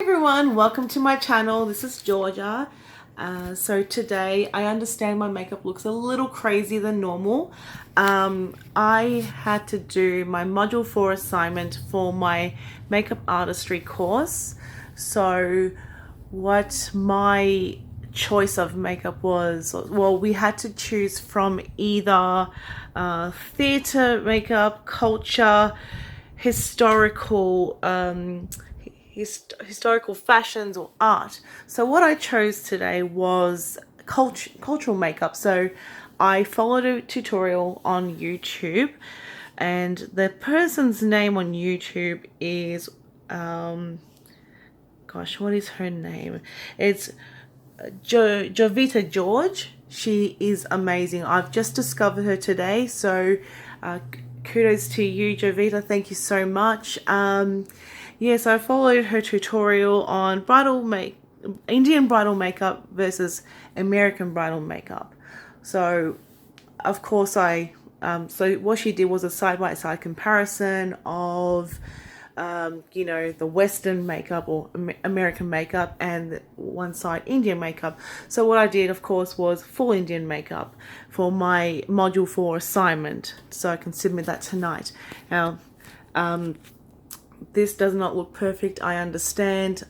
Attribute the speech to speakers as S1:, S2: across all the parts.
S1: Everyone, welcome to my channel. This is Georgia. So today I understand my makeup looks a little crazy than normal. I had to do my module 4 assignment for my makeup artistry course. So what my choice of makeup was, well, we had to choose from either theatre makeup, culture, historical historical fashions or art. So what I chose today was cultural makeup. So I followed a tutorial on YouTube, and the person's name on YouTube is gosh, what is her name? It's Jovita George. She is amazing. I've just discovered her today, so kudos to you, Jovita. Thank you so much. Yes, I followed her tutorial on Indian bridal makeup versus American bridal makeup. So, of course, so what she did was a side-by-side comparison of the Western makeup or American makeup and one side Indian makeup. So what I did, of course, was full Indian makeup for my module 4 assignment, so I can submit that tonight. Now, this does not look perfect, I understand.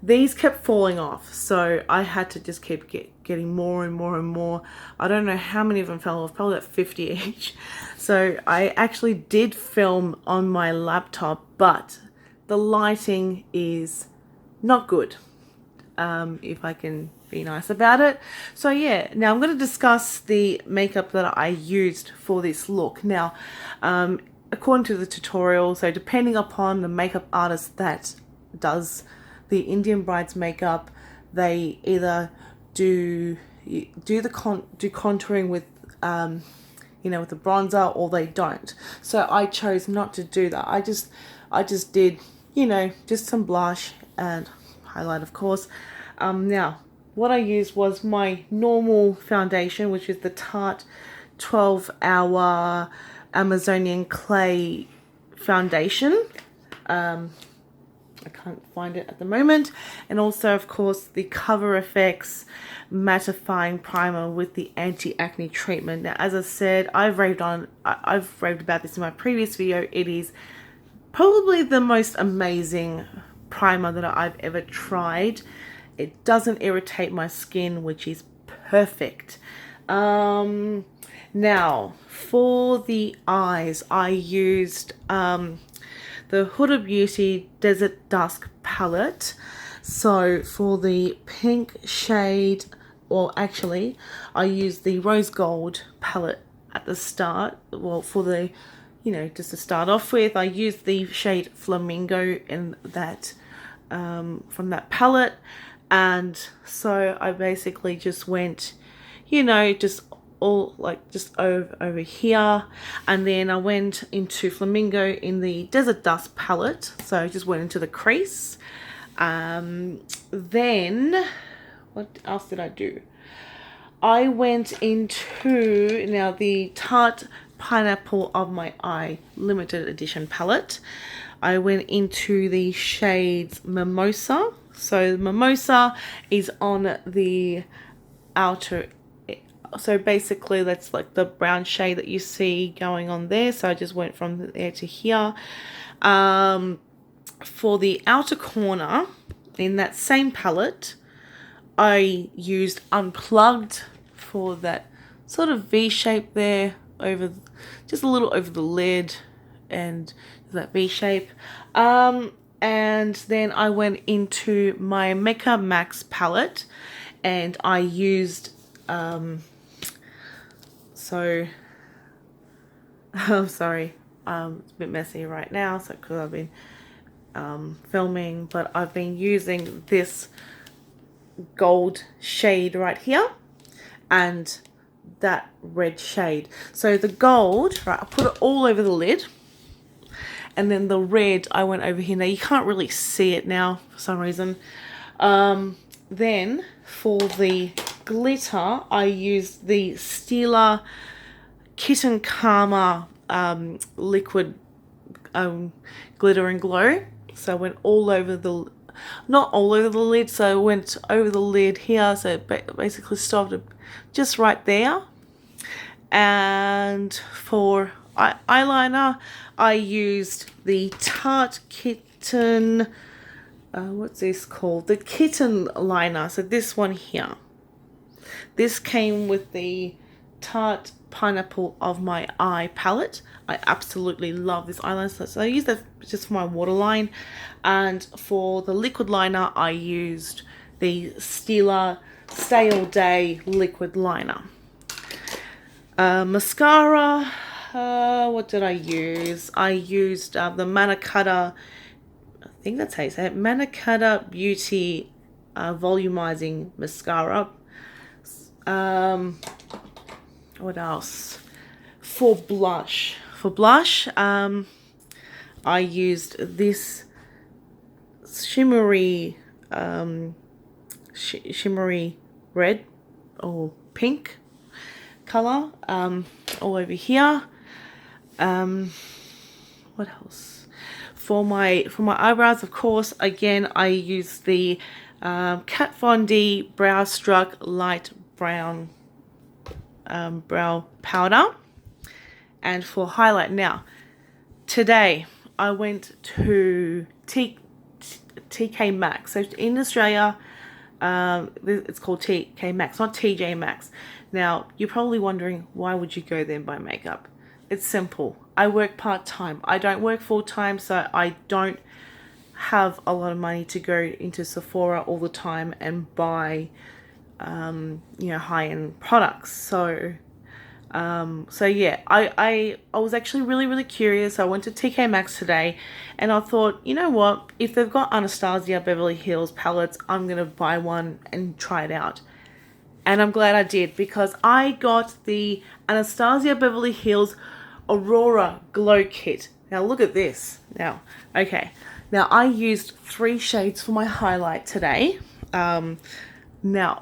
S1: These kept falling off, so I had to just keep getting more and more and more. I don't know how many of them fell off, probably about 50 each. So I actually did film on my laptop, but the lighting is not good, if I can be nice about it. So yeah, now I'm going to discuss the makeup that I used for this look. Now, according to the tutorial, so depending upon the makeup artist that does the Indian bride's makeup, they either do contouring with with the bronzer, or they don't. So I chose not to do that. I just did just some blush and highlight, of course. Now what I used was my normal foundation, which is the Tarte 12-hour Amazonian clay foundation. I can't find it at the moment. And also, of course, the Cover FX mattifying primer with the anti-acne treatment. Now, as I said, I've raved about this in my previous video. It is probably the most amazing primer that I've ever tried. It doesn't irritate my skin, which is perfect. Now, for the eyes, I used the Huda Beauty Desert Dusk palette. So for the pink shade, well, actually, I used the Rose Gold palette at the start. Well, for the, just to start off with, I used the shade Flamingo in that, from that palette. And so I basically just went, just over here, and then I went into Flamingo in the Desert Dust palette, so I just went into the crease. Then what else did I do? I went into now the Tarte Pineapple of My Eye limited edition palette. I went into the shades Mimosa. So Mimosa is on the outer, so basically that's like the brown shade that you see going on there. So I just went from there to here. For the outer corner in that same palette, I used Unplugged for that sort of V shape there, just a little over the lid, and that V shape. And then I went into my Mecca Max palette, and I used so I'm sorry, it's a bit messy right now, so because I've been filming, but I've been using this gold shade right here and that red shade. So the gold, right, I put it all over the lid, and then the red I went over here. Now you can't really see it now for some reason. Then for the glitter, I used the Stila Kitten Karma liquid glitter and glow. So I went all over not all over the lid, so I went over the lid here, so it basically stopped just right there. And for eyeliner, I used the Tarte Kitten, what's this called? The Kitten liner. So this one here. This came with the Tarte Pineapple of My Eye palette. I absolutely love this eyeliner. So I use that just for my waterline. And for the liquid liner, I used the Stila Stay All Day liquid liner. Mascara, what did I use? I used the Manakata, I think that's how you say it, Manakata Beauty Volumizing Mascara. What else? For blush, I used this shimmery red or pink color all over here. What else? For my eyebrows, of course, again I use the Kat Von D Brow Struck Light Brown brow powder. And for highlight, now today I went to TK Maxx. So in Australia, it's called TK Maxx, not TJ Maxx. Now you're probably wondering, why would you go there and buy makeup? It's simple. I work part-time. I don't work full-time, so I don't have a lot of money to go into Sephora all the time and buy high-end products. So yeah, I was actually really curious. I went to TK Maxx today and I thought, you know what, if they've got Anastasia Beverly Hills palettes, I'm gonna buy one and try it out. And I'm glad I did, because I got the Anastasia Beverly Hills Aurora Glow Kit. Now look at this. Now I used 3 shades for my highlight today. Now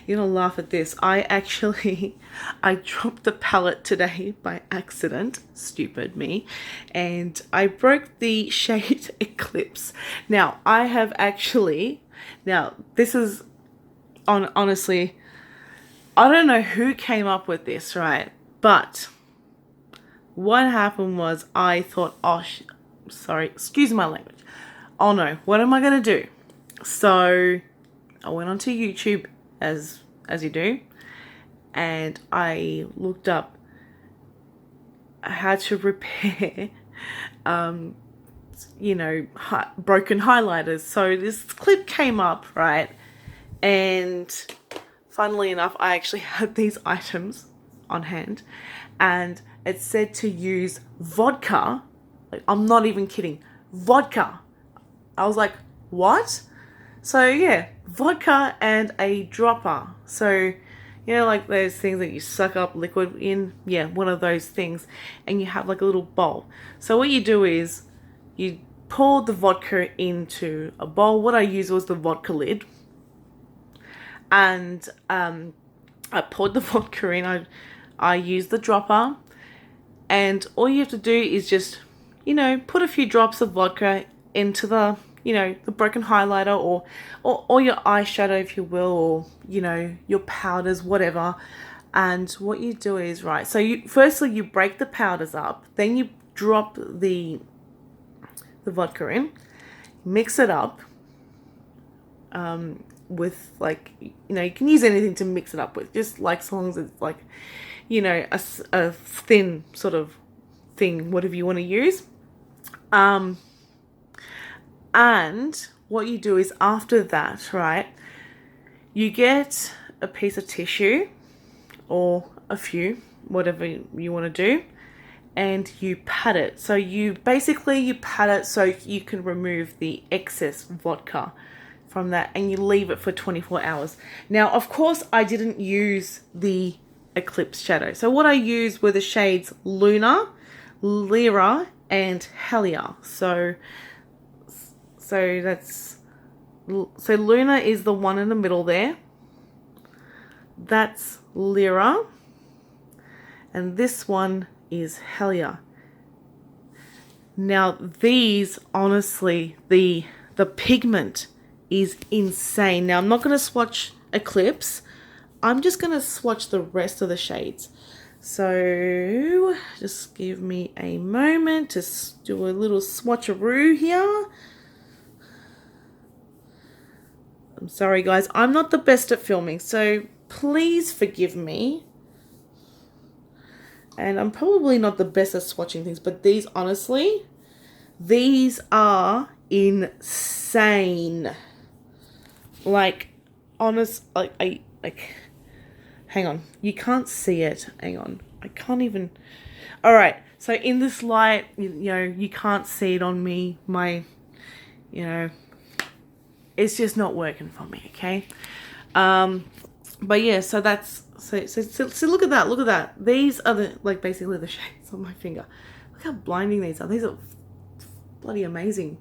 S1: you're gonna laugh at this. I dropped the palette today by accident, stupid me, and I broke the shade Eclipse. Now this is honestly, I don't know who came up with this, right? But what happened was, I thought, sorry, excuse my language. Oh no, what am I gonna do? So I went onto YouTube, as you do, and I looked up how to repair broken highlighters. So this clip came up, right? And funnily enough, I actually had these items on hand, and it said to use vodka. Like, I'm not even kidding, vodka. I was like, what? So yeah, vodka and a dropper. So, like those things that you suck up liquid in? Yeah, one of those things. And you have like a little bowl. So what you do is you pour the vodka into a bowl. What I used was the vodka lid. And I poured the vodka in. I used the dropper. And all you have to do is just, put a few drops of vodka into the broken highlighter or your eyeshadow, if you will, or, your powders, whatever. And what you do is, right, so firstly you break the powders up, then you drop the vodka in, mix it up with, like, you can use anything to mix it up with, just like, as long as it's like, a thin sort of thing, whatever you want to use. And what you do is, after that, right, you get a piece of tissue or a few, whatever you want to do, and you pat it. So you pat it so you can remove the excess vodka from that, and you leave it for 24 hours. Now, of course, I didn't use the Eclipse shadow. So what I used were the shades Luna, Lyra, and Helia. So Luna is the one in the middle there. That's Lyra. And this one is Helia. Now these, honestly, the pigment is insane. Now I'm not going to swatch Eclipse. I'm just going to swatch the rest of the shades. So just give me a moment to do a little swatcheroo here. I'm sorry guys, I'm not the best at filming, so please forgive me. And I'm probably not the best at swatching things, but these, honestly, these are insane. Like, honest, hang on. You can't see it. Hang on. I can't even. All right. So in this light, you know, you can't see it on me. It's just not working for me. Okay. But yeah, so that's, so look at that. Look at that. These are basically the shades on my finger. Look how blinding these are. These are bloody amazing.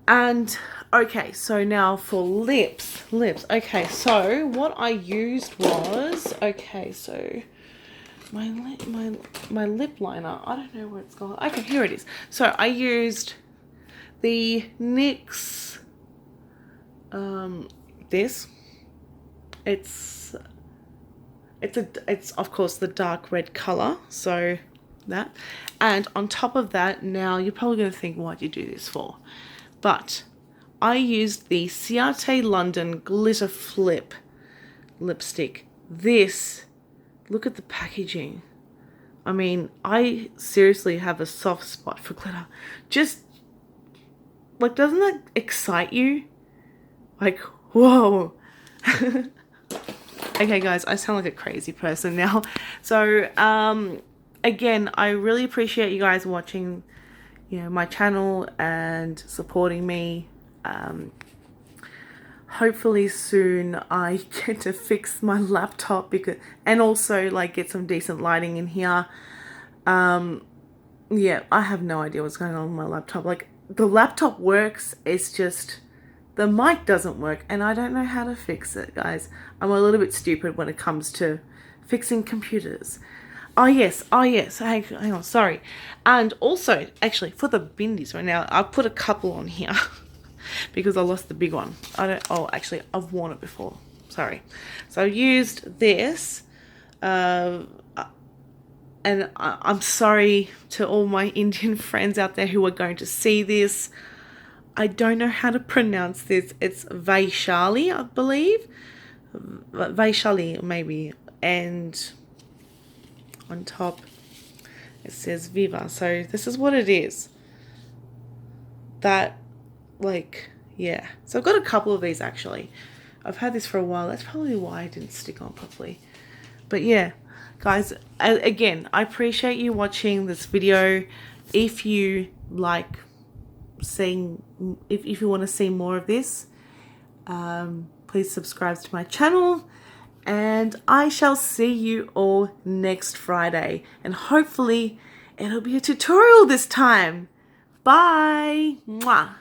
S1: And okay, so now for lips. Okay, so what I used was, okay, so my lip liner. I don't know where it's gone. Okay, here it is. So I used the NYX this. It's of course the dark red color, so that. And on top of that, now you're probably going to think, what do you do this for? But I used the Ciate London Glitter Flip lipstick. This, look at the packaging. I mean, I seriously have a soft spot for glitter. Just, like, doesn't that excite you? Like, whoa. Okay, guys, I sound like a crazy person now. So, again, I really appreciate you guys watching, my channel and supporting me. Hopefully soon I get to fix my laptop and also like get some decent lighting in here. Yeah, I have no idea what's going on with my laptop. Like, the laptop works, it's just the mic doesn't work, and I don't know how to fix it, guys. I'm a little bit stupid when it comes to fixing computers. Oh yes, hang on, sorry. And also, actually, for the bindies right now, I've put a couple on here because I lost the big one. Actually, I've worn it before. Sorry. So I used this, and I'm sorry to all my Indian friends out there who are going to see this. I don't know how to pronounce this. It's Vaishali, I believe. Vaishali, maybe. And on top it says Viva. So this is what it is. That, like, yeah. So I've got a couple of these actually. I've had this for a while. That's probably why I didn't stick on properly. But yeah, guys, again, I appreciate you watching this video. If you like seeing, if you want to see more of this, please subscribe to my channel. And I shall see you all next Friday. And hopefully it'll be a tutorial this time. Bye. Mwah.